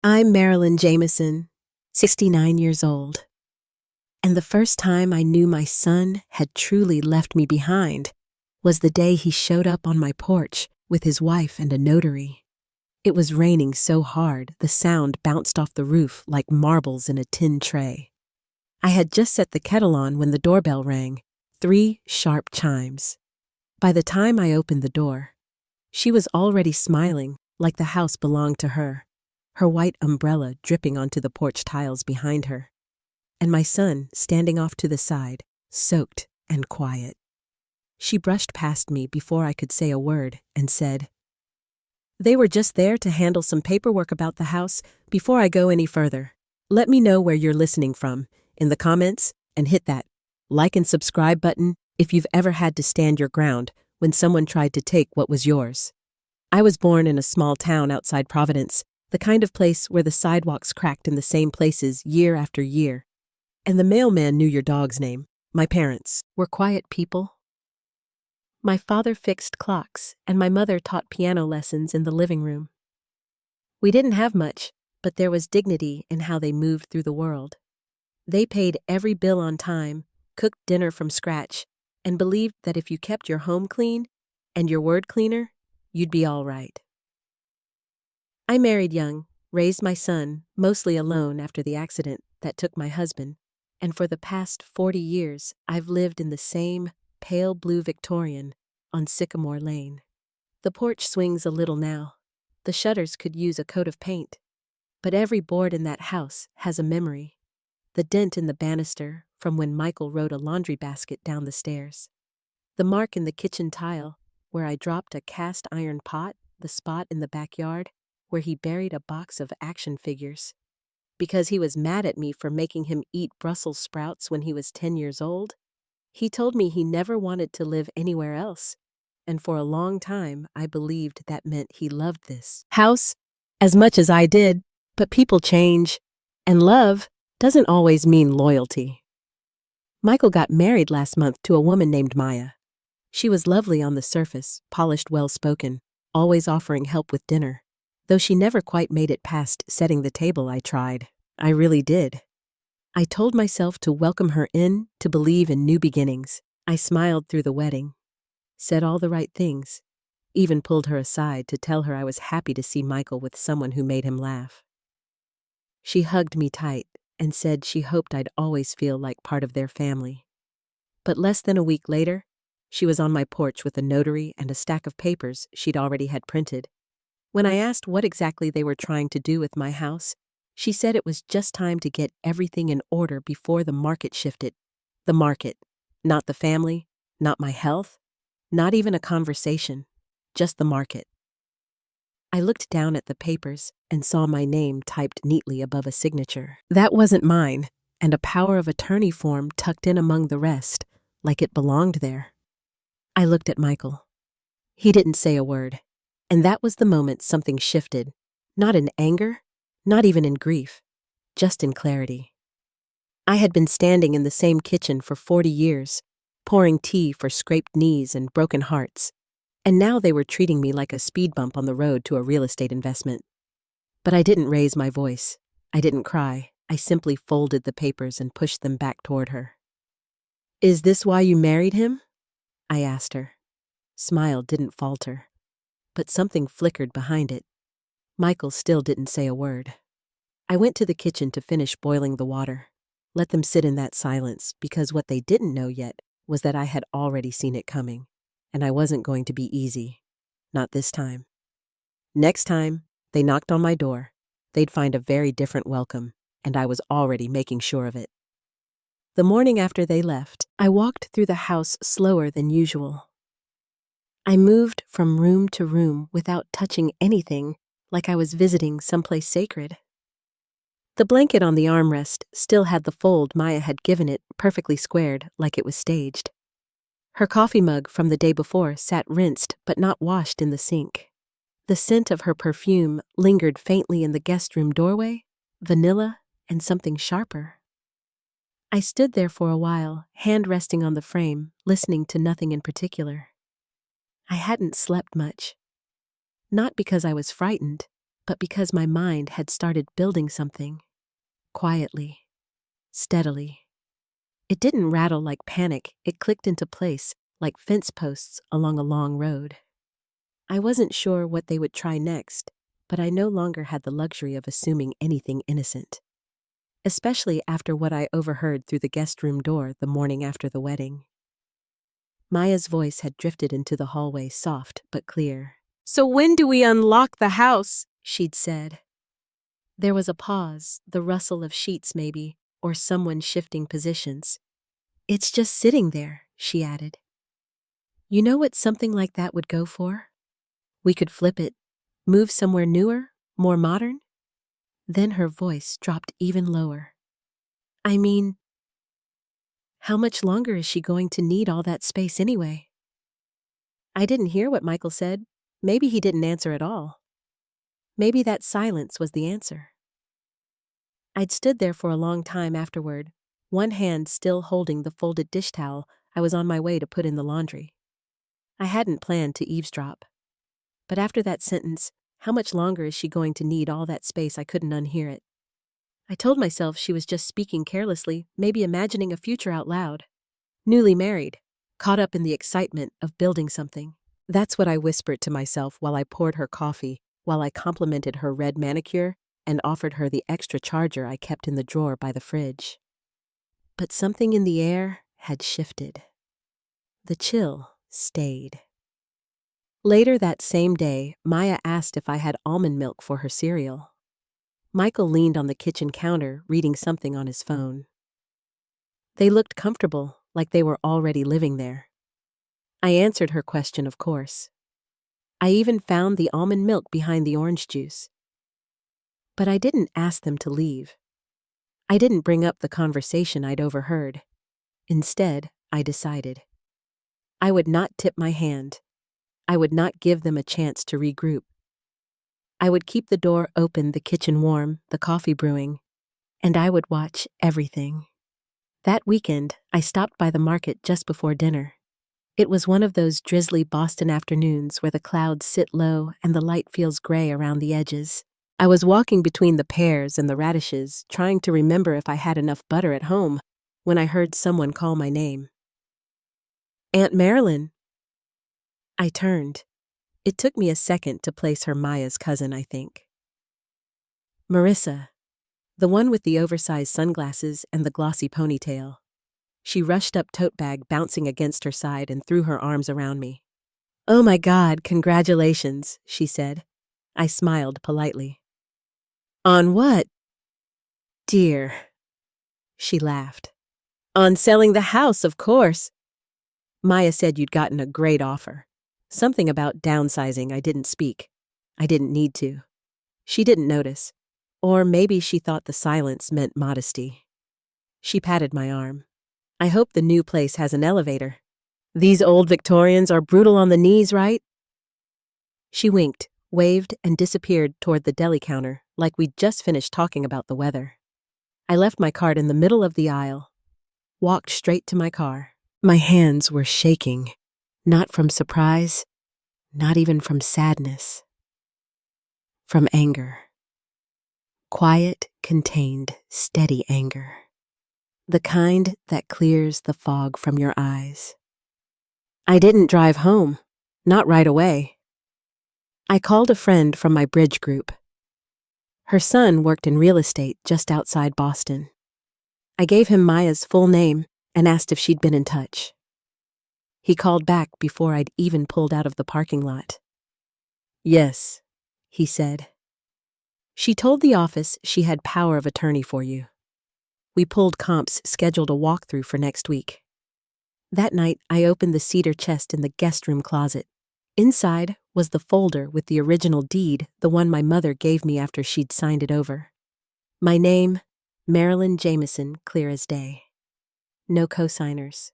I'm Marilyn Jameson, 69 years old, and the first time I knew my son had truly left me behind was the day he showed up on my porch with his wife and a notary. It was raining so hard the sound bounced off the roof like marbles in a tin tray. I had just set the kettle on when the doorbell rang, 3 sharp chimes. By the time I opened the door, she was already smiling like the house belonged to her, her white umbrella dripping onto the porch tiles behind her, and my son standing off to the side, soaked and quiet. She brushed past me before I could say a word and said, "They were just there to handle some paperwork about the house. Before I go any further, let me know where you're listening from in the comments and hit that like and subscribe button if you've ever had to stand your ground when someone tried to take what was yours." I was born in a small town outside Providence, the kind of place where the sidewalks cracked in the same places year after year, and the mailman knew your dog's name. My parents were quiet people. My father fixed clocks, and my mother taught piano lessons in the living room. We didn't have much, but there was dignity in how they moved through the world. They paid every bill on time, cooked dinner from scratch, and believed that if you kept your home clean and your word cleaner, you'd be all right. I married young, raised my son, mostly alone after the accident that took my husband, and for the past 40 years I've lived in the same pale blue Victorian on Sycamore Lane. The porch swings a little now. The shutters could use a coat of paint, but every board in that house has a memory. The dent in the banister from when Michael rode a laundry basket down the stairs. The mark in the kitchen tile where I dropped a cast iron pot, the spot in the backyard where he buried a box of action figures. Because he was mad at me for making him eat Brussels sprouts when he was 10 years old, he told me he never wanted to live anywhere else, and for a long time I believed that meant he loved this house as much as I did, but people change, and love doesn't always mean loyalty. Michael got married last month to a woman named Maya. She was lovely on the surface, polished, well-spoken, always offering help with dinner. Though she never quite made it past setting the table, I tried. I really did. I told myself to welcome her in, to believe in new beginnings. I smiled through the wedding, said all the right things, even pulled her aside to tell her I was happy to see Michael with someone who made him laugh. She hugged me tight and said she hoped I'd always feel like part of their family. But less than a week later, she was on my porch with a notary and a stack of papers she'd already had printed. When I asked what exactly they were trying to do with my house, she said it was just time to get everything in order before the market shifted. The market, not the family, not my health, not even a conversation, just the market. I looked down at the papers and saw my name typed neatly above a signature. That wasn't mine, and a power of attorney form tucked in among the rest, like it belonged there. I looked at Michael. He didn't say a word, and that was the moment something shifted, not in anger, not even in grief, just in clarity. I had been standing in the same kitchen for 40 years, pouring tea for scraped knees and broken hearts, and now they were treating me like a speed bump on the road to a real estate investment. But I didn't raise my voice. I didn't cry. I simply folded the papers and pushed them back toward her. "Is this why you married him?" I asked her. Smile didn't falter, but something flickered behind it. Michael still didn't say a word. I went to the kitchen to finish boiling the water. Let them sit in that silence, because what they didn't know yet was that I had already seen it coming, and I wasn't going to be easy. Not this time. Next time they knocked on my door, they'd find a very different welcome, and I was already making sure of it. The morning after they left, I walked through the house slower than usual. I moved from room to room without touching anything, like I was visiting someplace sacred. The blanket on the armrest still had the fold Maya had given it perfectly squared, like it was staged. Her coffee mug from the day before sat rinsed but not washed in the sink. The scent of her perfume lingered faintly in the guest room doorway, vanilla and something sharper. I stood there for a while, hand resting on the frame, listening to nothing in particular. I hadn't slept much. Not because I was frightened, but because my mind had started building something, quietly, steadily. It didn't rattle like panic, it clicked into place like fence posts along a long road. I wasn't sure what they would try next, but I no longer had the luxury of assuming anything innocent, especially after what I overheard through the guest room door the morning after the wedding. Maya's voice had drifted into the hallway, soft but clear. "So when do we unlock the house?" she'd said. There was a pause, the rustle of sheets maybe, or someone shifting positions. "It's just sitting there," she added. "You know what something like that would go for? We could flip it, move somewhere newer, more modern." Then her voice dropped even lower. "I mean, how much longer is she going to need all that space anyway?" I didn't hear what Michael said. Maybe he didn't answer at all. Maybe that silence was the answer. I'd stood there for a long time afterward, one hand still holding the folded dish towel I was on my way to put in the laundry. I hadn't planned to eavesdrop. But after that sentence, how much longer is she going to need all that space? I couldn't unhear it. I told myself she was just speaking carelessly, maybe imagining a future out loud. Newly married, caught up in the excitement of building something. That's what I whispered to myself while I poured her coffee, while I complimented her red manicure and offered her the extra charger I kept in the drawer by the fridge. But something in the air had shifted. The chill stayed. Later that same day, Maya asked if I had almond milk for her cereal. Michael leaned on the kitchen counter, reading something on his phone. They looked comfortable, like they were already living there. I answered her question, of course. I even found the almond milk behind the orange juice. But I didn't ask them to leave. I didn't bring up the conversation I'd overheard. Instead, I decided. I would not tip my hand. I would not give them a chance to regroup. I would keep the door open, the kitchen warm, the coffee brewing, and I would watch everything. That weekend, I stopped by the market just before dinner. It was one of those drizzly Boston afternoons where the clouds sit low and the light feels gray around the edges. I was walking between the pears and the radishes, trying to remember if I had enough butter at home, when I heard someone call my name. "Aunt Marilyn." I turned. It took me a second to place her Maya's cousin, I think. Marissa, the one with the oversized sunglasses and the glossy ponytail. She rushed up, tote bag bouncing against her side, and threw her arms around me. "Oh my God, congratulations," she said. I smiled politely. "On what?" "Dear." She laughed. "On selling the house, of course." Maya said you'd gotten a great offer. Something about downsizing. I didn't speak. I didn't need to. She didn't notice. Or maybe she thought the silence meant modesty. She patted my arm. "I hope the new place has an elevator. These old Victorians are brutal on the knees, right?" She winked, waved, and disappeared toward the deli counter, like we'd just finished talking about the weather. I left my cart in the middle of the aisle, walked straight to my car. My hands were shaking, not from surprise, not even from sadness, from anger. Quiet, contained, steady anger. The kind that clears the fog from your eyes. I didn't drive home, not right away. I called a friend from my bridge group. Her son worked in real estate just outside Boston. I gave him Maya's full name and asked if she'd been in touch. He called back before I'd even pulled out of the parking lot. "Yes," he said. "She told the office she had power of attorney for you. We pulled comps, scheduled a walkthrough for next week." That night, I opened the cedar chest in the guest room closet. Inside was the folder with the original deed, the one my mother gave me after she'd signed it over. My name, Marilyn Jameson, clear as day. No co-signers.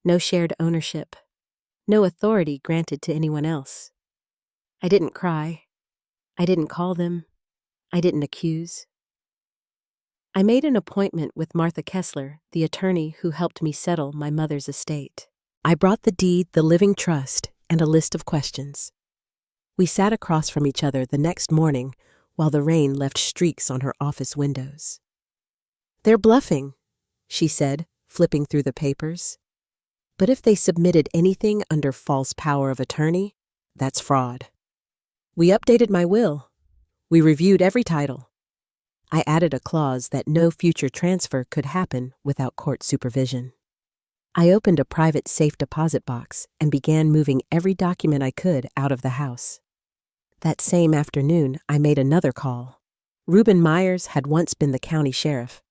No shared ownership. No authority granted to anyone else. I didn't cry. I didn't call them. I didn't accuse. I made an appointment with Martha Kessler, the attorney who helped me settle my mother's estate. I brought the deed, the living trust, and a list of questions. We sat across from each other the next morning, while the rain left streaks on her office windows. "They're bluffing," she said, flipping through the papers. "But if they submitted anything under false power of attorney, that's fraud. We updated my will. We reviewed every title. I added a clause that no future transfer could happen without court supervision. I opened a private safe deposit box and began moving every document I could out of the house. That same afternoon, I made another call. Reuben Myers had once been the county sheriff.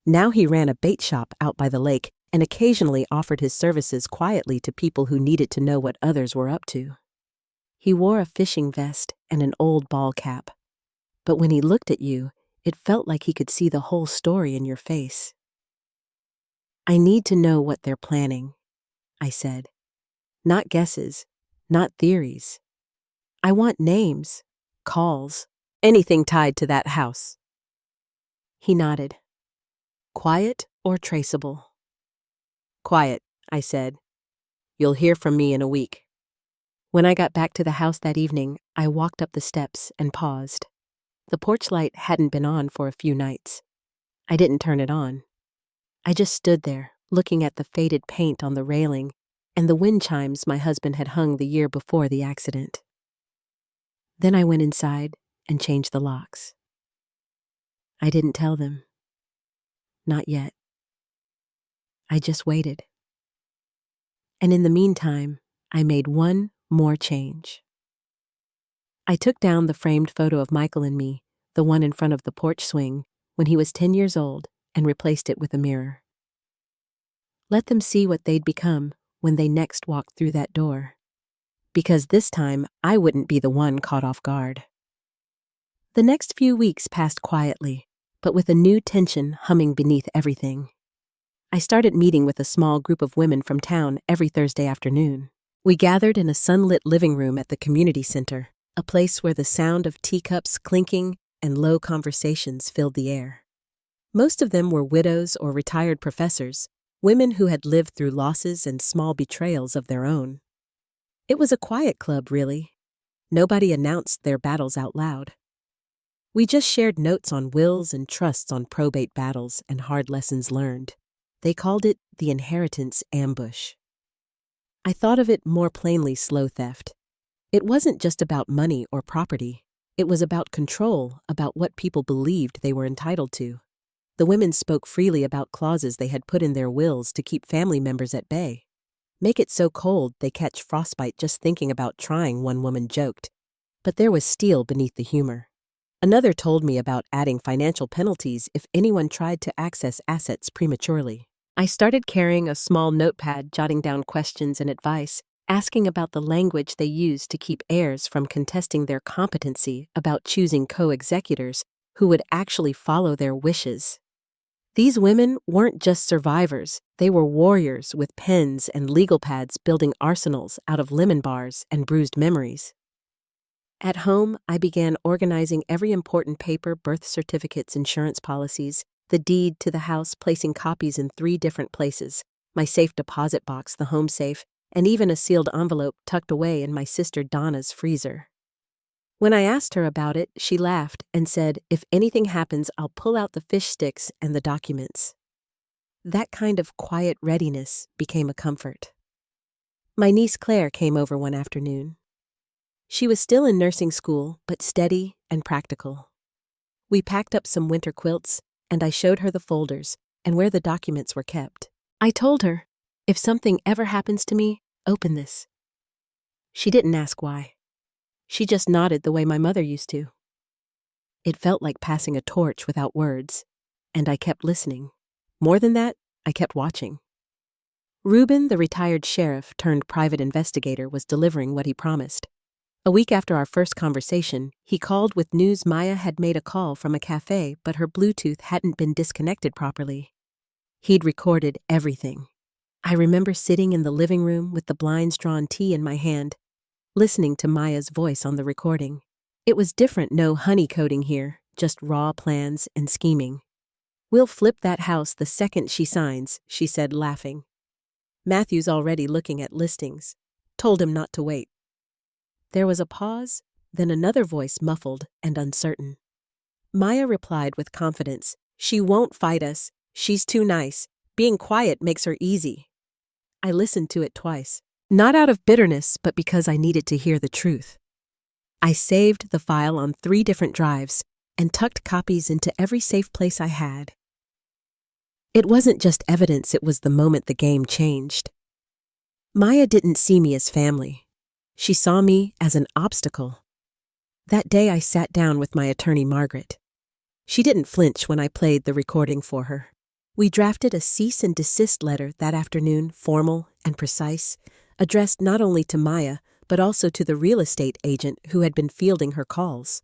Now he ran a bait shop out by the lake and occasionally offered his services quietly to people who needed to know what others were up to. He wore a fishing vest and an old ball cap. But when he looked at you, it felt like he could see the whole story in your face. "I need to know what they're planning," I said. "Not guesses, not theories. I want names, calls, anything tied to that house." He nodded. "Quiet or traceable?" "Quiet," I said. "You'll hear from me in a week." When I got back to the house that evening, I walked up the steps and paused. The porch light hadn't been on for a few nights. I didn't turn it on. I just stood there, looking at the faded paint on the railing and the wind chimes my husband had hung the year before the accident. Then I went inside and changed the locks. I didn't tell them. Not yet. I just waited. And in the meantime, I made one more change. I took down the framed photo of Michael and me, the one in front of the porch swing, when he was 10 years old, and replaced it with a mirror. Let them see what they'd become when they next walked through that door. Because this time, I wouldn't be the one caught off guard. The next few weeks passed quietly, but with a new tension humming beneath everything. I started meeting with a small group of women from town every Thursday afternoon. We gathered in a sunlit living room at the community center, a place where the sound of teacups clinking and low conversations filled the air. Most of them were widows or retired professors, women who had lived through losses and small betrayals of their own. It was a quiet club, really. Nobody announced their battles out loud. We just shared notes on wills and trusts on probate battles and hard lessons learned. They called it the inheritance ambush. I thought of it more plainly slow theft. It wasn't just about money or property. It was about control, about what people believed they were entitled to. The women spoke freely about clauses they had put in their wills to keep family members at bay. "Make it so cold they catch frostbite just thinking about trying," one woman joked. But there was steel beneath the humor. Another told me about adding financial penalties if anyone tried to access assets prematurely. I started carrying a small notepad, jotting down questions and advice, asking about the language they used to keep heirs from contesting their competency, about choosing co-executors who would actually follow their wishes. These women weren't just survivors, they were warriors with pens and legal pads building arsenals out of lemon bars and bruised memories. At home, I began organizing every important paper, birth certificates, insurance policies, the deed to the house, placing copies in 3 different places, my safe deposit box, the home safe, and even a sealed envelope tucked away in my sister Donna's freezer. When I asked her about it, she laughed and said, "If anything happens, I'll pull out the fish sticks and the documents." That kind of quiet readiness became a comfort. My niece Claire came over one afternoon. She was still in nursing school, but steady and practical. We packed up some winter quilts, and I showed her the folders and where the documents were kept. I told her, "If something ever happens to me, open this." She didn't ask why. She just nodded the way my mother used to. It felt like passing a torch without words, and I kept listening. More than that, I kept watching. Reuben, the retired sheriff turned private investigator, was delivering what he promised. A week after our first conversation, he called with news Maya had made a call from a cafe, but her Bluetooth hadn't been disconnected properly. He'd recorded everything. I remember sitting in the living room with the blinds-drawn tea in my hand, listening to Maya's voice on the recording. It was different, no honeycoating here, just raw plans and scheming. "We'll flip that house the second she signs," she said, laughing. "Matthew's already looking at listings. Told him not to wait." There was a pause, then another voice, muffled and uncertain. Maya replied with confidence, "She won't fight us. She's too nice. Being quiet makes her easy." I listened to it twice, not out of bitterness, but because I needed to hear the truth. I saved the file on 3 different drives and tucked copies into every safe place I had. It wasn't just evidence, it was the moment the game changed. Maya didn't see me as family. She saw me as an obstacle. That day I sat down with my attorney, Margaret. She didn't flinch when I played the recording for her. We drafted a cease and desist letter that afternoon, formal and precise, addressed not only to Maya, but also to the real estate agent who had been fielding her calls.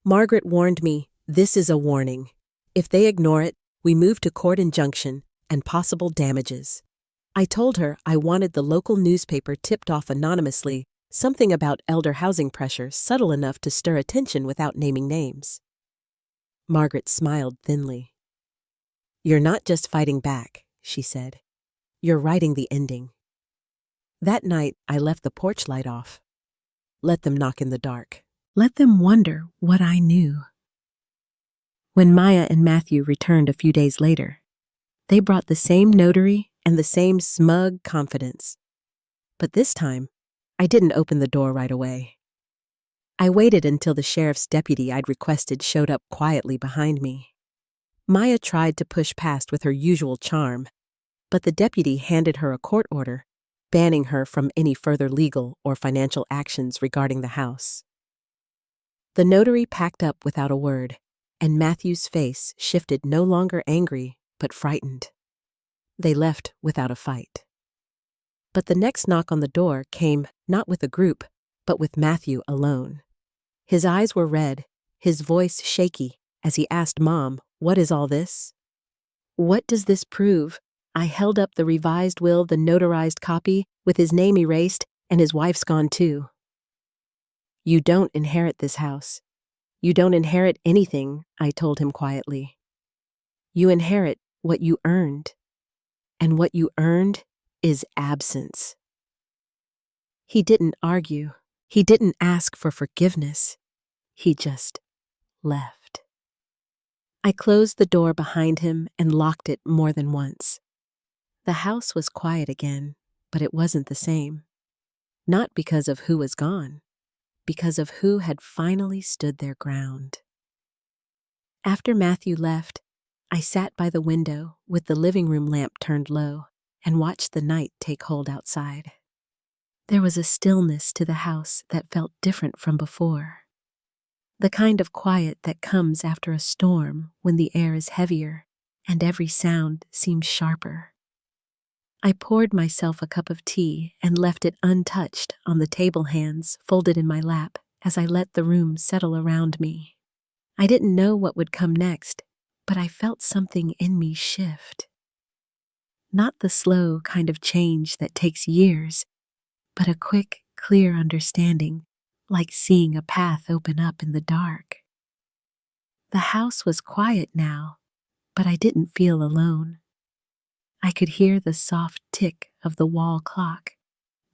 Margaret warned me, "This is a warning. If they ignore it, we move to court injunction and possible damages." I told her I wanted the local newspaper tipped off anonymously, something about elder housing pressure subtle enough to stir attention without naming names. Margaret smiled thinly. "You're not just fighting back," she said. "You're writing the ending." That night, I left the porch light off. Let them knock in the dark. Let them wonder what I knew. When Maya and Matthew returned a few days later, they brought the same notary and the same smug confidence. But this time, I didn't open the door right away. I waited until the sheriff's deputy I'd requested showed up quietly behind me. Maya tried to push past with her usual charm, but the deputy handed her a court order, banning her from any further legal or financial actions regarding the house. The notary packed up without a word, and Matthew's face shifted, no longer angry, but frightened. They left without a fight. But the next knock on the door came not with a group, but with Matthew alone. His eyes were red, his voice shaky, as he asked Mom, "What is all this?" "What does this prove?" I held up the revised will, the notarized copy, with his name erased, and his wife's gone too. "You don't inherit this house. You don't inherit anything," I told him quietly. "You inherit what you earned. And what you earned is absence." He didn't argue. He didn't ask for forgiveness. He just left. I closed the door behind him and locked it more than once. The house was quiet again, but it wasn't the same. Not because of who was gone, because of who had finally stood their ground. After Matthew left, I sat by the window with the living room lamp turned low and watched the night take hold outside. There was a stillness to the house that felt different from before. The kind of quiet that comes after a storm when the air is heavier and every sound seems sharper. I poured myself a cup of tea and left it untouched on the table, hands folded in my lap, as I let the room settle around me. I didn't know what would come next, but I felt something in me shift. Not the slow kind of change that takes years, but a quick, clear understanding, like seeing a path open up in the dark. The house was quiet now, but I didn't feel alone. I could hear the soft tick of the wall clock,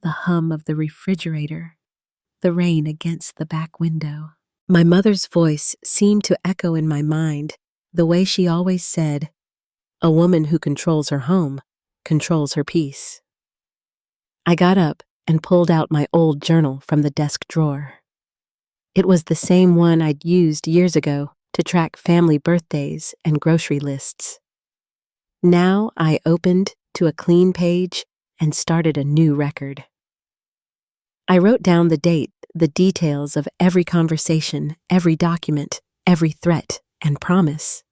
the hum of the refrigerator, the rain against the back window. My mother's voice seemed to echo in my mind the way she always said, "A woman who controls her home controls her peace." I got up and pulled out my old journal from the desk drawer. It was the same one I'd used years ago to track family birthdays and grocery lists. Now I opened to a clean page and started a new record. I wrote down the date, the details of every conversation, every document, every threat and promise.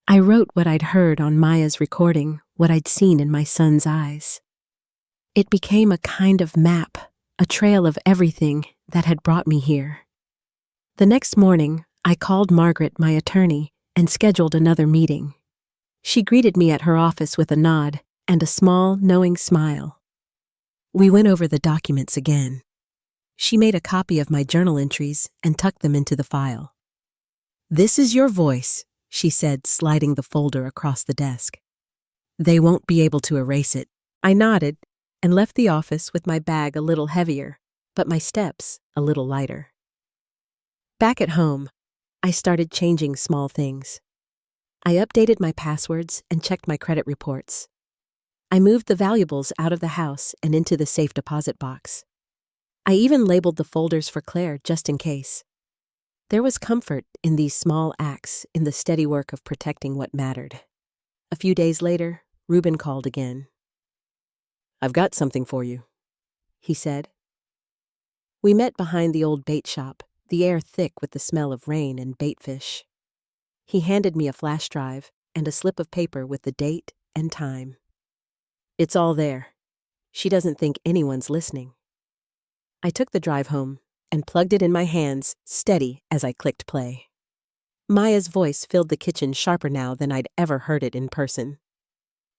I wrote what I'd heard on Maya's recording, what I'd seen in my son's eyes. It became a kind of map, a trail of everything that had brought me here. The next morning, I called Margaret, my attorney, and scheduled another meeting. She greeted me at her office with a nod and a small, knowing smile. We went over the documents again. She made a copy of my journal entries and tucked them into the file. "This is your voice," she said, sliding the folder across the desk. "They won't be able to erase it." I nodded and left the office with my bag a little heavier, but my steps a little lighter. Back at home, I started changing small things. I updated my passwords and checked my credit reports. I moved the valuables out of the house and into the safe deposit box. I even labeled the folders for Claire just in case. There was comfort in these small acts in the steady work of protecting what mattered. A few days later, Reuben called again. "I've got something for you," he said. We met behind the old bait shop, the air thick with the smell of rain and bait fish. He handed me a flash drive and a slip of paper with the date and time. "It's all there. She doesn't think anyone's listening." I took the drive home and plugged it in my hands, steady as I clicked play. Maya's voice filled the kitchen sharper now than I'd ever heard it in person.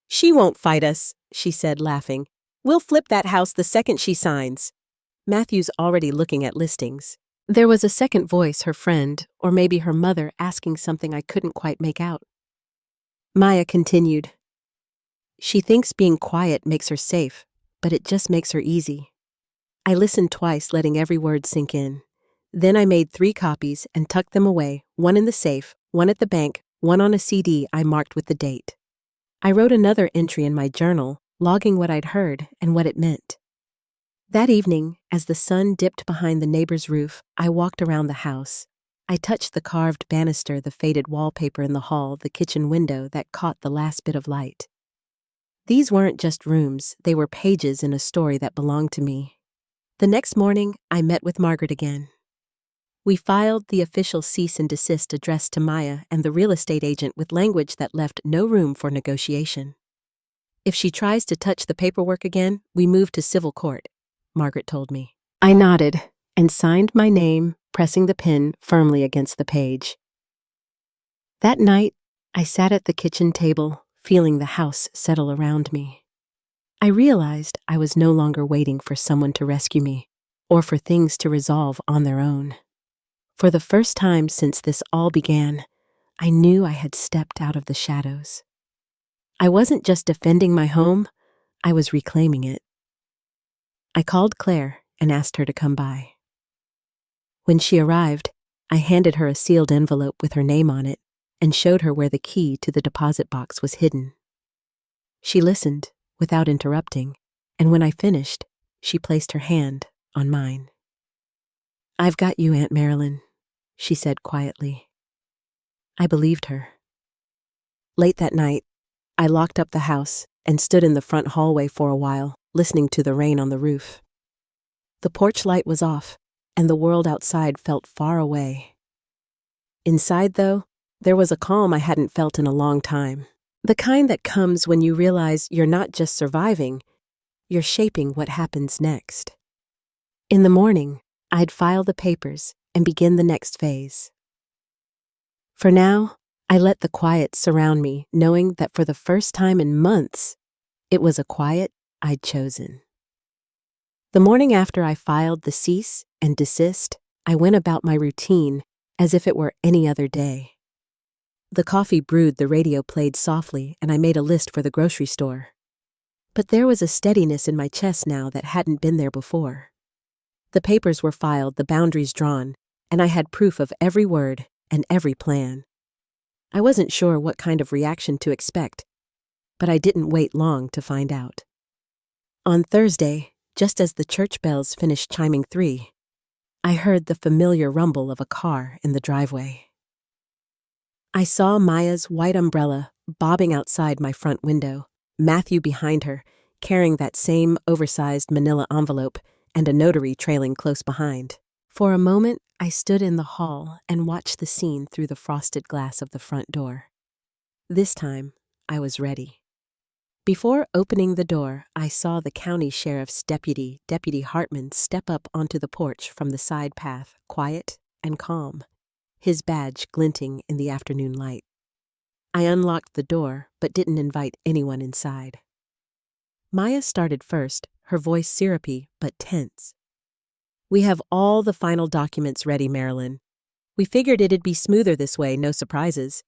"She won't fight us," she said, laughing. "We'll flip that house the second she signs." Matthew's already looking at listings. There was a second voice, her friend, or maybe her mother, asking something I couldn't quite make out. Maya continued. "She thinks being quiet makes her safe, but it just makes her easy." I listened twice, letting every word sink in. Then I made 3 copies and tucked them away, one in the safe, one at the bank, one on a CD I marked with the date. I wrote another entry in my journal, logging what I'd heard and what it meant. That evening, as the sun dipped behind the neighbor's roof, I walked around the house. I touched the carved banister, the faded wallpaper in the hall, the kitchen window that caught the last bit of light. These weren't just rooms, they were pages in a story that belonged to me. The next morning, I met with Margaret again. We filed the official cease and desist addressed to Maya and the real estate agent with language that left no room for negotiation. "If she tries to touch the paperwork again, we move to civil court," Margaret told me. I nodded and signed my name, pressing the pen firmly against the page. That night, I sat at the kitchen table, feeling the house settle around me. I realized I was no longer waiting for someone to rescue me, or for things to resolve on their own. For the first time since this all began, I knew I had stepped out of the shadows. I wasn't just defending my home, I was reclaiming it. I called Claire and asked her to come by. When she arrived, I handed her a sealed envelope with her name on it and showed her where the key to the deposit box was hidden. She listened without interrupting, and when I finished, she placed her hand on mine. "I've got you, Aunt Marilyn," she said quietly. I believed her. Late that night, I locked up the house and stood in the front hallway for a while, listening to the rain on the roof. The porch light was off, and the world outside felt far away. Inside, though, there was a calm I hadn't felt in a long time. The kind that comes when you realize you're not just surviving, you're shaping what happens next. In the morning, I'd file the papers and begin the next phase. For now, I let the quiet surround me, knowing that for the first time in months, it was a quiet I'd chosen. The morning after I filed the cease and desist, I went about my routine as if it were any other day. The coffee brewed, the radio played softly, and I made a list for the grocery store. But there was a steadiness in my chest now that hadn't been there before. The papers were filed, the boundaries drawn, and I had proof of every word and every plan. I wasn't sure what kind of reaction to expect, but I didn't wait long to find out. On Thursday, just as the church bells finished chiming 3, I heard the familiar rumble of a car in the driveway. I saw Maya's white umbrella bobbing outside my front window, Matthew behind her, carrying that same oversized manila envelope, and a notary trailing close behind. For a moment, I stood in the hall and watched the scene through the frosted glass of the front door. This time, I was ready. Before opening the door, I saw the county sheriff's deputy, Deputy Hartman, step up onto the porch from the side path, quiet and calm, his badge glinting in the afternoon light. I unlocked the door, but didn't invite anyone inside. Maya started first, her voice syrupy but tense. "We have all the final documents ready, Marilyn. We figured it'd be smoother this way, no surprises.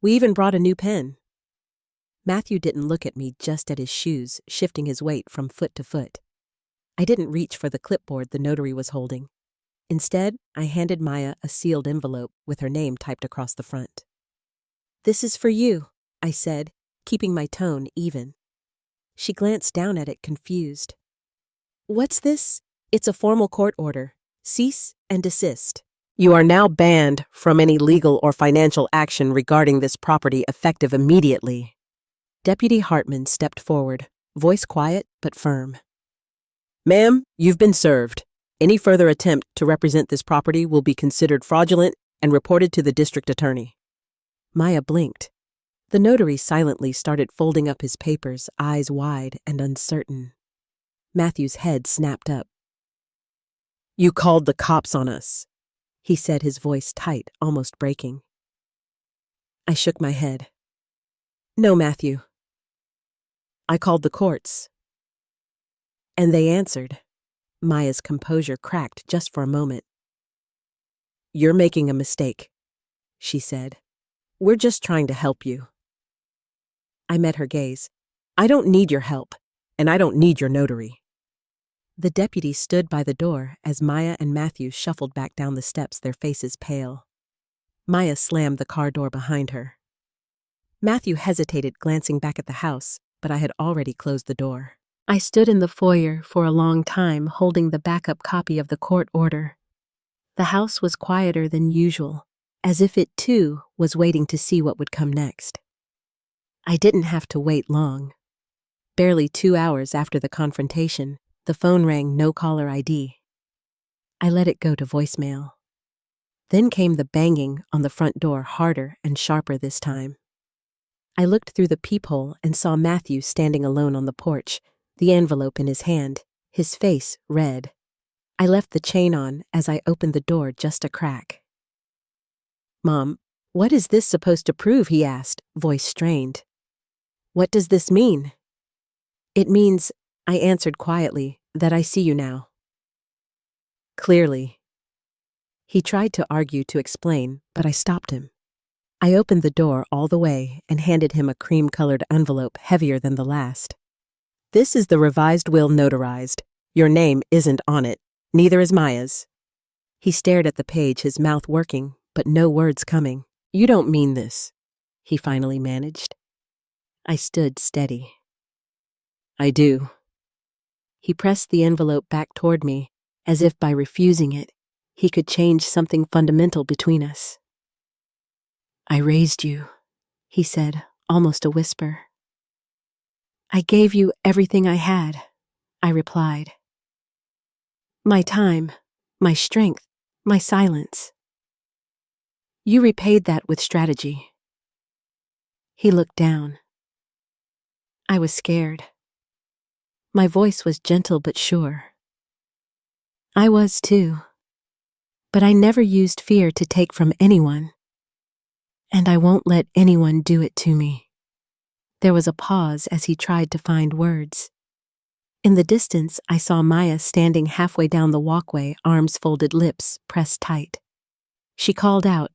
We even brought a new pen." Matthew didn't look at me, just at his shoes, shifting his weight from foot to foot. I didn't reach for the clipboard the notary was holding. Instead, I handed Maya a sealed envelope with her name typed across the front. "This is for you," I said, keeping my tone even. She glanced down at it, confused. "What's this?" "It's a formal court order. Cease and desist. You are now banned from any legal or financial action regarding this property effective immediately." Deputy Hartman stepped forward, voice quiet but firm. "Ma'am, you've been served. Any further attempt to represent this property will be considered fraudulent and reported to the district attorney." Maya blinked. The notary silently started folding up his papers, eyes wide and uncertain. Matthew's head snapped up. "You called the cops on us," he said, his voice tight, almost breaking. I shook my head. "No, Matthew. I called the courts. And they answered." Maya's composure cracked just for a moment. "You're making a mistake," she said. "We're just trying to help you." I met her gaze. "I don't need your help, and I don't need your notary." The deputy stood by the door as Maya and Matthew shuffled back down the steps, their faces pale. Maya slammed the car door behind her. Matthew hesitated, glancing back at the house, but I had already closed the door. I stood in the foyer for a long time, holding the backup copy of the court order. The house was quieter than usual, as if it too was waiting to see what would come next. I didn't have to wait long. Barely 2 hours after the confrontation, the phone rang, no caller ID. I let it go to voicemail. Then came the banging on the front door, harder and sharper this time. I looked through the peephole and saw Matthew standing alone on the porch, the envelope in his hand, his face red. I left the chain on as I opened the door just a crack. "Mom, what is this supposed to prove?" he asked, voice strained. "What does this mean?" "It means," I answered quietly, "that I see you now." "Clearly." He tried to argue, to explain, but I stopped him. I opened the door all the way and handed him a cream-colored envelope heavier than the last. "This is the revised will notarized. Your name isn't on it. Neither is Maya's." He stared at the page, his mouth working, but no words coming. "You don't mean this," he finally managed. I stood steady. "I do." He pressed the envelope back toward me, as if by refusing it, he could change something fundamental between us. "I raised you," he said, almost a whisper. "I gave you everything I had," I replied. "My time, my strength, my silence. You repaid that with strategy." He looked down. I was scared. My voice was gentle but sure. I was too. But I never used fear to take from anyone. And I won't let anyone do it to me. There was a pause as he tried to find words. In the distance, I saw Maya standing halfway down the walkway, arms folded, lips pressed tight. She called out,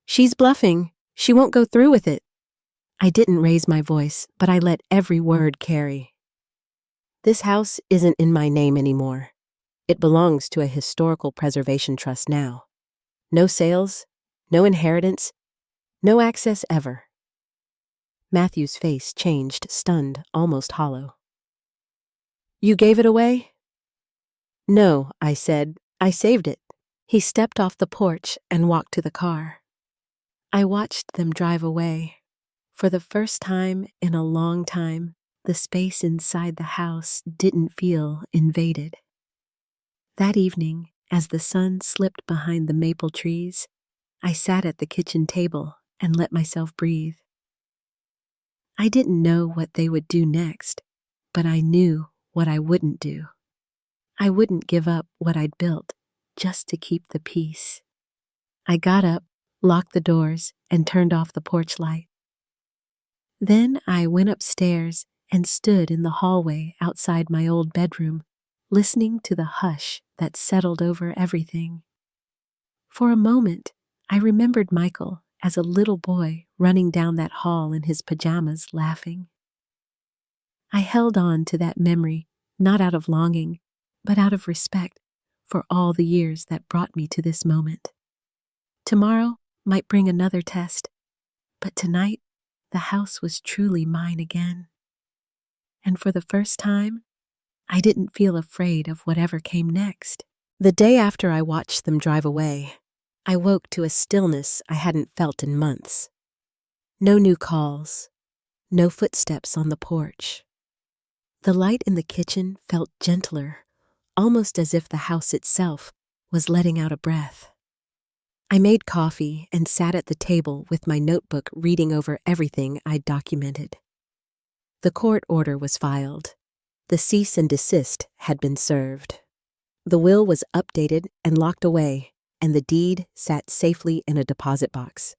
"She's bluffing. She won't go through with it." I didn't raise my voice, but I let every word carry. "This house isn't in my name anymore. It belongs to a historical preservation trust now. No sales, no inheritance, no access ever." Matthew's face changed, stunned, almost hollow. "You gave it away?" "No," I said. "I saved it." He stepped off the porch and walked to the car. I watched them drive away. For the first time in a long time, the space inside the house didn't feel invaded. That evening, as the sun slipped behind the maple trees, I sat at the kitchen table and let myself breathe. I didn't know what they would do next, but I knew what I wouldn't do. I wouldn't give up what I'd built just to keep the peace. I got up, locked the doors, and turned off the porch light. Then I went upstairs and stood in the hallway outside my old bedroom, listening to the hush that settled over everything. For a moment, I remembered Michael as a little boy running down that hall in his pajamas, laughing. I held on to that memory, not out of longing, but out of respect for all the years that brought me to this moment. Tomorrow might bring another test, but tonight the house was truly mine again. And for the first time, I didn't feel afraid of whatever came next. The day after I watched them drive away, I woke to a stillness I hadn't felt in months. No new calls, no footsteps on the porch. The light in the kitchen felt gentler, almost as if the house itself was letting out a breath. I made coffee and sat at the table with my notebook reading over everything I'd documented. The court order was filed. The cease and desist had been served. The will was updated and locked away, and the deed sat safely in a deposit box.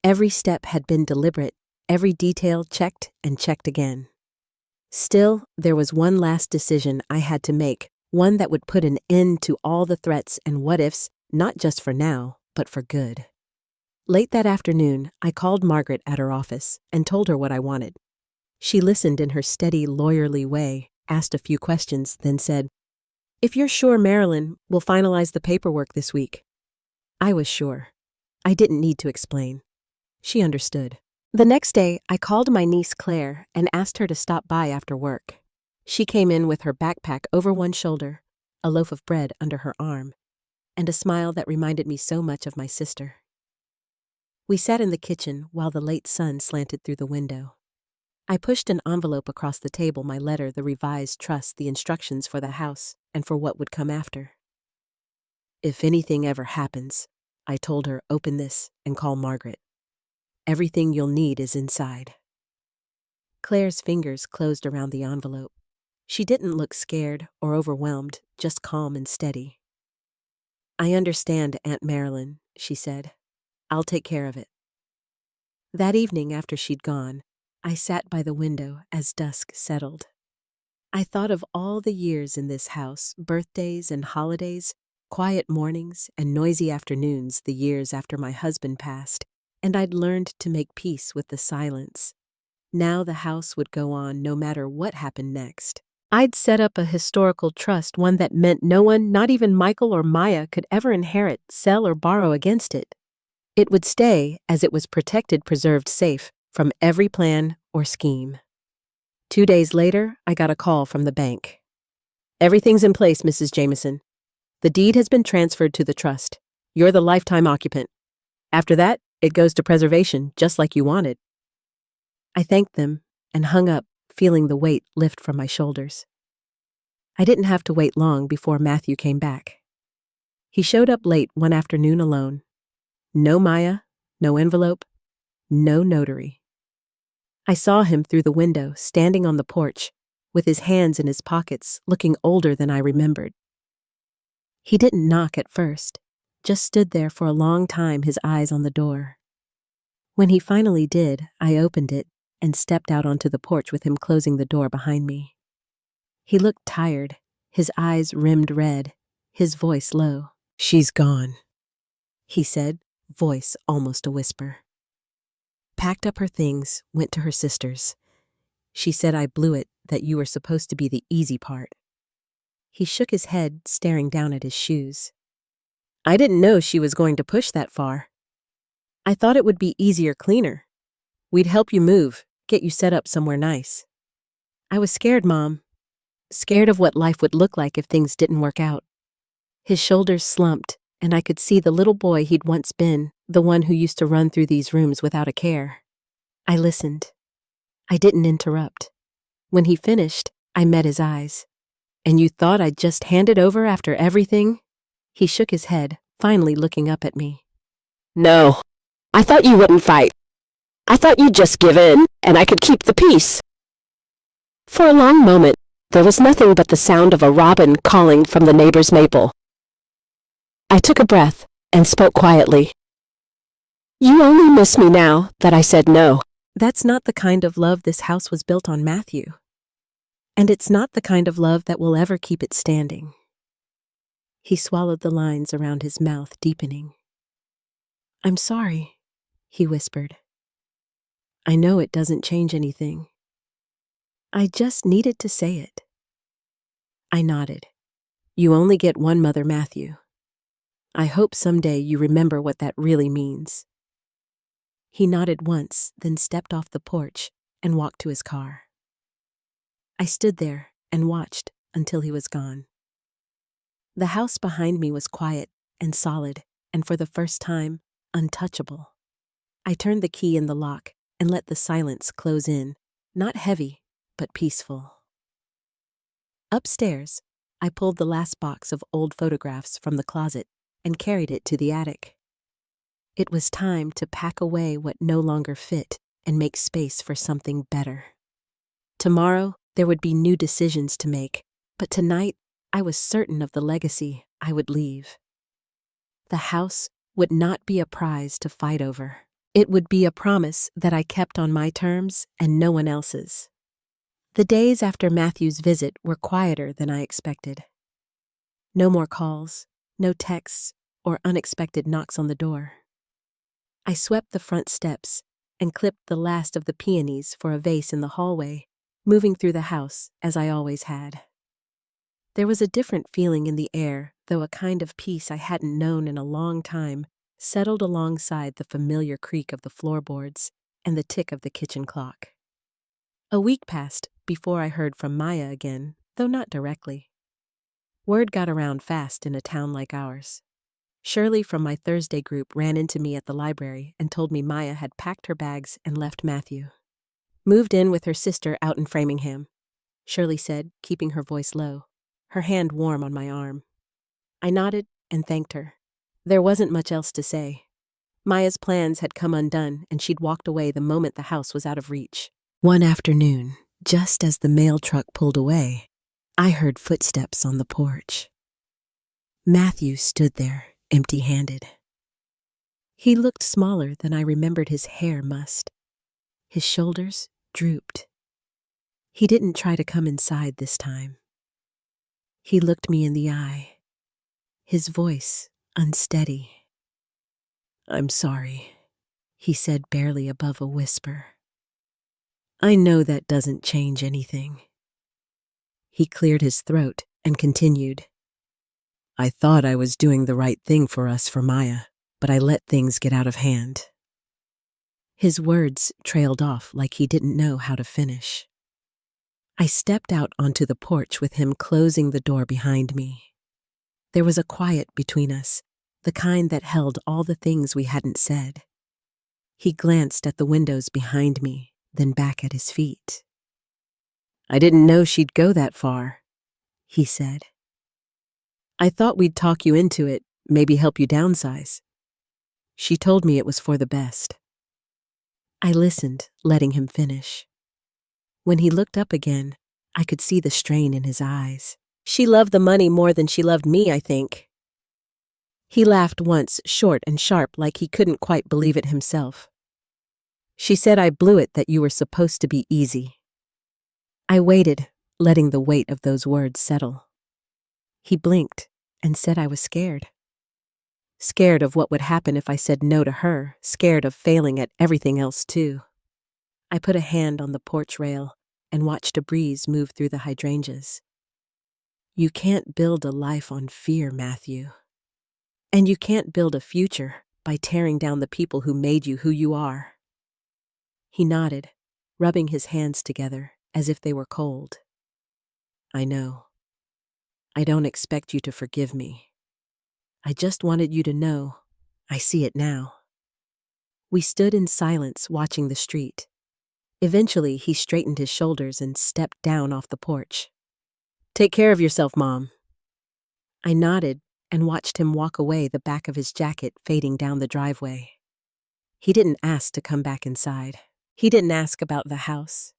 Every step had been deliberate, every detail checked and checked again. Still, there was one last decision I had to make, one that would put an end to all the threats and what-ifs, not just for now, but for good. Late that afternoon, I called Margaret at her office and told her what I wanted. She listened in her steady, lawyerly way, asked a few questions, then said, "If you're sure Marilyn will finalize the paperwork this week." I was sure. I didn't need to explain. She understood. The next day, I called my niece Claire and asked her to stop by after work. She came in with her backpack over one shoulder, a loaf of bread under her arm, and a smile that reminded me so much of my sister. We sat in the kitchen while the late sun slanted through the window. I pushed an envelope across the table, my letter, the revised trust, the instructions for the house, and for what would come after. "If anything ever happens," I told her, "open this and call Margaret. Everything you'll need is inside." Claire's fingers closed around the envelope. She didn't look scared or overwhelmed, just calm and steady. "I understand, Aunt Marilyn," she said. "I'll take care of it." That evening, after she'd gone, I sat by the window as dusk settled. I thought of all the years in this house, birthdays and holidays, quiet mornings and noisy afternoons, the years after my husband passed, and I'd learned to make peace with the silence. Now the house would go on no matter what happened next. I'd set up a historical trust, one that meant no one, not even Michael or Maya, could ever inherit, sell, or borrow against it. It would stay as it was protected, preserved, safe from every plan or scheme. 2 days later, I got a call from the bank. "Everything's in place, Mrs. Jameson. The deed has been transferred to the trust. You're the lifetime occupant. After that, it goes to preservation, just like you wanted." I thanked them and hung up, feeling the weight lift from my shoulders. I didn't have to wait long before Matthew came back. He showed up late one afternoon alone. No Maya, no envelope, no notary. I saw him through the window, standing on the porch, with his hands in his pockets, looking older than I remembered. He didn't knock at first, just stood there for a long time, his eyes on the door. When he finally did, I opened it and stepped out onto the porch with him closing the door behind me. He looked tired, his eyes rimmed red, his voice low. "She's gone," he said, voice almost a whisper. "Packed up her things, went to her sister's. She said I blew it, that you were supposed to be the easy part." He shook his head, staring down at his shoes. "I didn't know she was going to push that far. I thought it would be easier, cleaner. We'd help you move, get you set up somewhere nice." "I was scared, Mom. Scared of what life would look like if things didn't work out." His shoulders slumped, and I could see the little boy he'd once been, the one who used to run through these rooms without a care. I listened. I didn't interrupt. When he finished, I met his eyes. "And you thought I'd just hand it over after everything?" He shook his head, finally looking up at me. "No, I thought you wouldn't fight. I thought you'd just give in, and I could keep the peace." For a long moment, there was nothing but the sound of a robin calling from the neighbor's maple. I took a breath and spoke quietly. "You only miss me now that I said no." That's not the kind of love this house was built on, Matthew. And it's not the kind of love that will ever keep it standing. He swallowed the lines around his mouth, deepening. "I'm sorry," he whispered. "I know it doesn't change anything. I just needed to say it." I nodded. You only get one mother, Matthew. I hope someday you remember what that really means. He nodded once, then stepped off the porch and walked to his car. I stood there and watched until he was gone. The house behind me was quiet and solid, and for the first time, untouchable. I turned the key in the lock and let the silence close in, not heavy, but peaceful. Upstairs, I pulled the last box of old photographs from the closet and carried it to the attic. It was time to pack away what no longer fit and make space for something better. Tomorrow, there would be new decisions to make, but tonight, I was certain of the legacy I would leave. The house would not be a prize to fight over. It would be a promise that I kept on my terms and no one else's. The days after Matthew's visit were quieter than I expected. No more calls, no texts, or unexpected knocks on the door. I swept the front steps and clipped the last of the peonies for a vase in the hallway, moving through the house as I always had. There was a different feeling in the air, though a kind of peace I hadn't known in a long time settled alongside the familiar creak of the floorboards and the tick of the kitchen clock. A week passed before I heard from Maya again, though not directly. Word got around fast in a town like ours. Shirley from my Thursday group ran into me at the library and told me Maya had packed her bags and left Matthew. Moved in with her sister out in Framingham, Shirley said, keeping her voice low, her hand warm on my arm. I nodded and thanked her. There wasn't much else to say. Maya's plans had come undone, and she'd walked away the moment the house was out of reach. One afternoon, just as the mail truck pulled away, I heard footsteps on the porch. Matthew stood there, empty-handed. He looked smaller than I remembered his hair must. His shoulders drooped. He didn't try to come inside this time. He looked me in the eye, his voice unsteady. "I'm sorry," he said barely above a whisper. "I know that doesn't change anything." He cleared his throat and continued. "I thought I was doing the right thing for us for Maya, but I let things get out of hand." His words trailed off like he didn't know how to finish. I stepped out onto the porch with him closing the door behind me. There was a quiet between us, the kind that held all the things we hadn't said. He glanced at the windows behind me, then back at his feet. "I didn't know she'd go that far," he said. "I thought we'd talk you into it, maybe help you downsize. She told me it was for the best." I listened, letting him finish. When he looked up again, I could see the strain in his eyes. "She loved the money more than she loved me, I think." He laughed once, short and sharp, like he couldn't quite believe it himself. "She said I blew it, that you were supposed to be easy." I waited, letting the weight of those words settle. He blinked and said I was scared. Scared of what would happen if I said no to her, scared of failing at everything else too. I put a hand on the porch rail and watched a breeze move through the hydrangeas. "You can't build a life on fear, Matthew. And you can't build a future by tearing down the people who made you who you are." He nodded, rubbing his hands together as if they were cold. "I know. I don't expect you to forgive me. I just wanted you to know. I see it now." We stood in silence watching the street. Eventually, he straightened his shoulders and stepped down off the porch. "Take care of yourself, Mom." I nodded and watched him walk away, the back of his jacket fading down the driveway. He didn't ask to come back inside. He didn't ask about the house.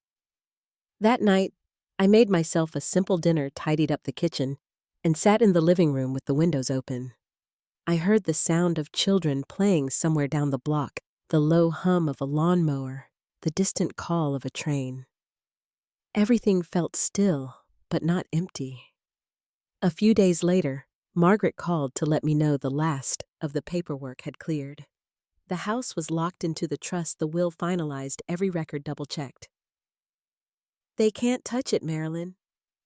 That night, I made myself a simple dinner, tidied up the kitchen, and sat in the living room with the windows open. I heard the sound of children playing somewhere down the block, the low hum of a lawnmower, the distant call of a train. Everything felt still, but not empty. A few days later, Margaret called to let me know the last of the paperwork had cleared. The house was locked into the trust, the will finalized, every record double-checked. "They can't touch it, Marilyn,"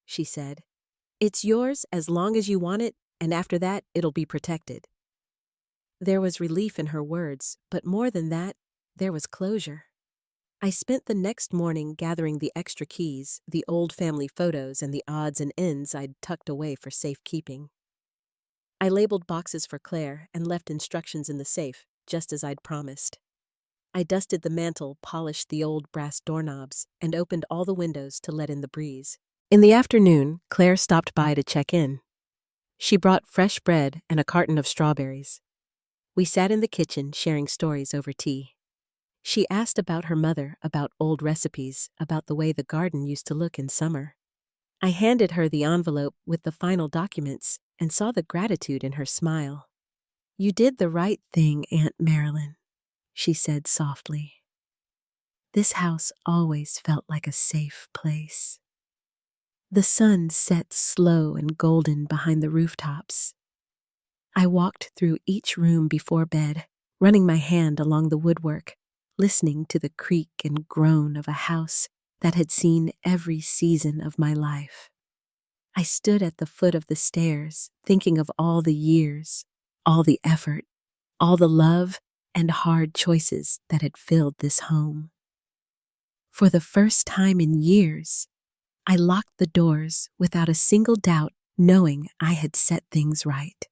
she said. It's yours as long as you want it, and after that, it'll be protected." There was relief in her words, but more than that, there was closure. I spent the next morning gathering the extra keys, the old family photos, and the odds and ends I'd tucked away for safekeeping. I labeled boxes for Claire and left instructions in the safe, just as I'd promised. I dusted the mantel, polished the old brass doorknobs, and opened all the windows to let in the breeze. In the afternoon, Claire stopped by to check in. She brought fresh bread and a carton of strawberries. We sat in the kitchen sharing stories over tea. She asked about her mother, about old recipes, about the way the garden used to look in summer. I handed her the envelope with the final documents and saw the gratitude in her smile. "You did the right thing, Aunt Marilyn," she said softly. "This house always felt like a safe place." The sun set slow and golden behind the rooftops. I walked through each room before bed, running my hand along the woodwork, listening to the creak and groan of a house that had seen every season of my life. I stood at the foot of the stairs, thinking of all the years, all the effort, all the love and hard choices that had filled this home. For the first time in years, I locked the doors without a single doubt, knowing I had set things right.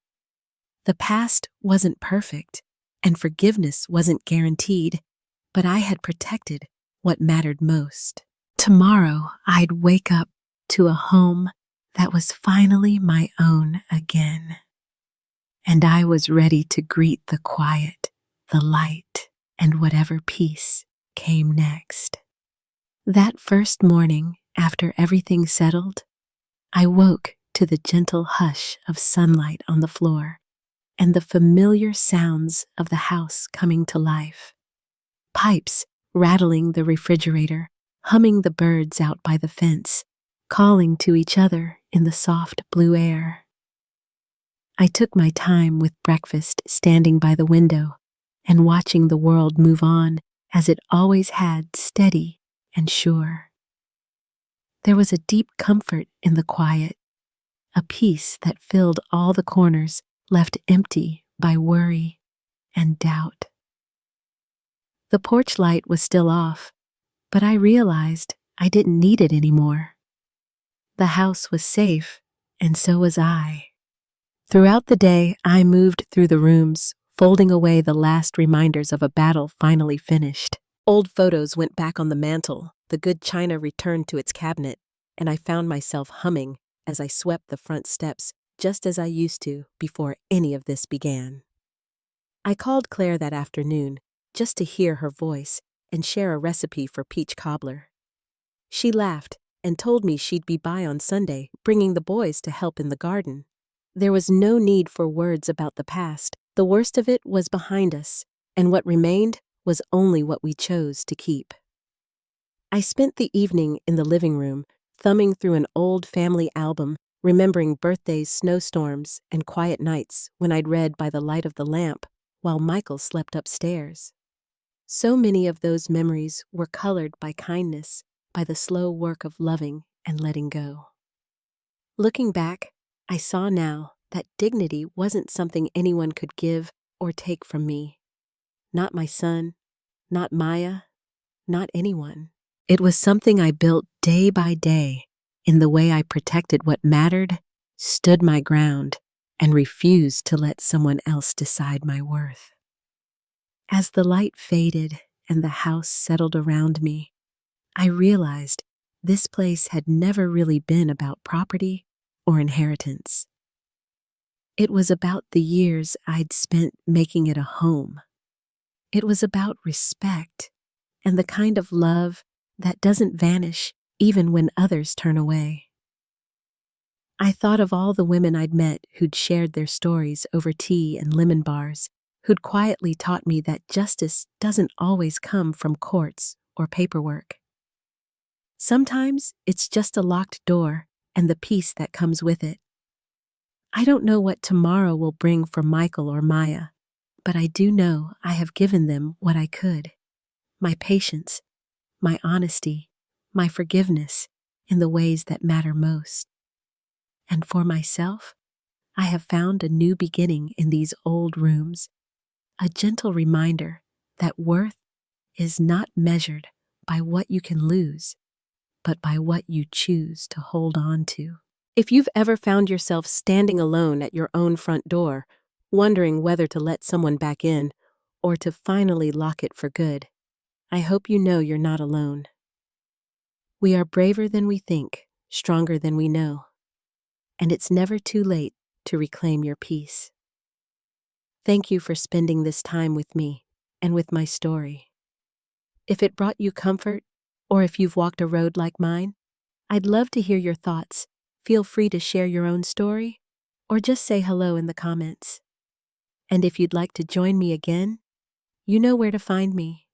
The past wasn't perfect, and forgiveness wasn't guaranteed, but I had protected what mattered most. Tomorrow, I'd wake up to a home that was finally my own again. And I was ready to greet the quiet, the light, and whatever peace came next. That first morning, after everything settled, I woke to the gentle hush of sunlight on the floor and the familiar sounds of the house coming to life. Pipes rattling the refrigerator, humming the birds out by the fence, calling to each other in the soft blue air. I took my time with breakfast, standing by the window and watching the world move on as it always had, steady and sure. There was a deep comfort in the quiet, a peace that filled all the corners left empty by worry and doubt. The porch light was still off, but I realized I didn't need it anymore. The house was safe, and so was I. Throughout the day, I moved through the rooms, folding away the last reminders of a battle finally finished. Old photos went back on the mantel, the good china returned to its cabinet, and I found myself humming as I swept the front steps, just as I used to before any of this began. I called Claire that afternoon, just to hear her voice and share a recipe for peach cobbler. She laughed and told me she'd be by on Sunday, bringing the boys to help in the garden. There was no need for words about the past. The worst of it was behind us, and what remained was only what we chose to keep. I spent the evening in the living room, thumbing through an old family album, remembering birthdays, snowstorms, and quiet nights when I'd read by the light of the lamp while Michael slept upstairs. So many of those memories were colored by kindness, by the slow work of loving and letting go. Looking back, I saw now that dignity wasn't something anyone could give or take from me. Not my son, not Maya, not anyone. It was something I built day by day in the way I protected what mattered, stood my ground, and refused to let someone else decide my worth. As the light faded and the house settled around me, I realized this place had never really been about property or inheritance. It was about the years I'd spent making it a home. It was about respect and the kind of love that doesn't vanish even when others turn away. I thought of all the women I'd met who'd shared their stories over tea and lemon bars, who'd quietly taught me that justice doesn't always come from courts or paperwork. Sometimes it's just a locked door and the peace that comes with it. I don't know what tomorrow will bring for Michael or Maya, but I do know I have given them what I could. My patience, my honesty, my forgiveness in the ways that matter most. And for myself, I have found a new beginning in these old rooms, a gentle reminder that worth is not measured by what you can lose, but by what you choose to hold on to. If you've ever found yourself standing alone at your own front door, wondering whether to let someone back in or to finally lock it for good, I hope you know you're not alone. We are braver than we think, stronger than we know, and it's never too late to reclaim your peace. Thank you for spending this time with me and with my story. If it brought you comfort, or if you've walked a road like mine, I'd love to hear your thoughts. Feel free to share your own story, or just say hello in the comments. And if you'd like to join me again, you know where to find me.